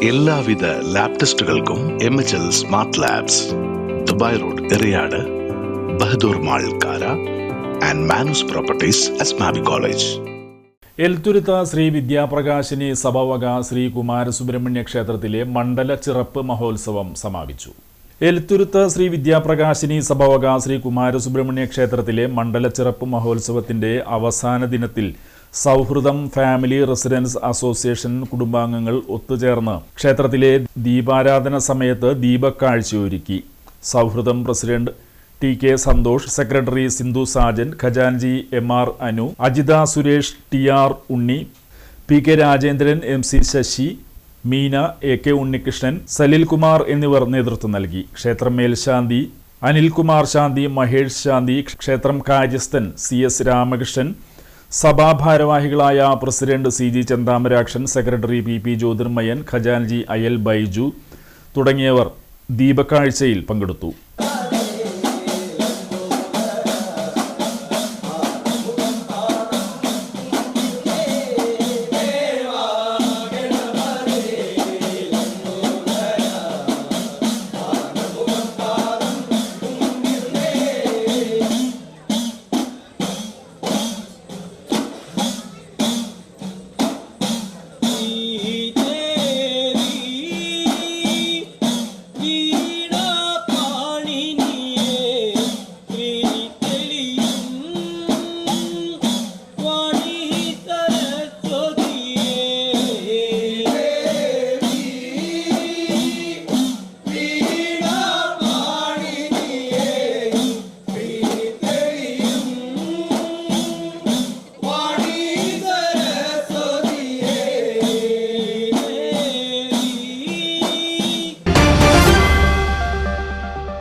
എല്ലാവിധ ലാബ് ടെസ്റ്റുകൾക്കും MHL smart labs, Dubai road, Eriyad, Bahadur mall, Kara and Manus properties, Asmabi college. Elthuruth Sree Vidyaprakashini സഭവക ശ്രീ കുമാരസുബ്രഹ്മണ്യ ക്ഷേത്രത്തിലെ മണ്ഡല ചിറപ്പ് മഹോത്സവം സമാപിച്ചു. എൽത്തുരുത്ത് ശ്രീ വിദ്യാപ്രകാശിനി സഭവക ശ്രീ കുമാരസുബ്രഹ്മണ്യ ക്ഷേത്രത്തിലെ മണ്ഡല ചിറപ്പ് മഹോത്സവത്തിന്റെ അവസാന ദിനത്തിൽ സൗഹൃദം ഫാമിലി റെസിഡൻസ് അസോസിയേഷൻ കുടുംബാംഗങ്ങൾ ഒത്തുചേർന്ന് ക്ഷേത്രത്തിലെ ദീപാരാധന സമയത്ത് ദീപക്കാഴ്ചയൊരുക്കി. സൗഹൃദം president TK Santhosh, secretary Sindhu Sajan, ഖജാൻജി MR Anu, Ajitha Suresh, TR Unni, PK Rajendran, MC Sasi, Meena, AK Unnikrishnan, Salil Kumar എന്നിവർ നേതൃത്വം നൽകി. ക്ഷേത്രം മേൽശാന്തി അനിൽകുമാർ ശാന്തി, മഹേഷ് ശാന്തി, ക്ഷേത്രം കാര്യസ്ഥൻ CS രാമകൃഷ്ണൻ, സഭാഭാരവാഹികളായ president CG Chenthamarakshan, secretary PP Jyothirmayan, ഖജാൻജി അയൽ ബൈജു തുടങ്ങിയവർ ദീപക്കാഴ്ചയിൽ പങ്കെടുത്തു.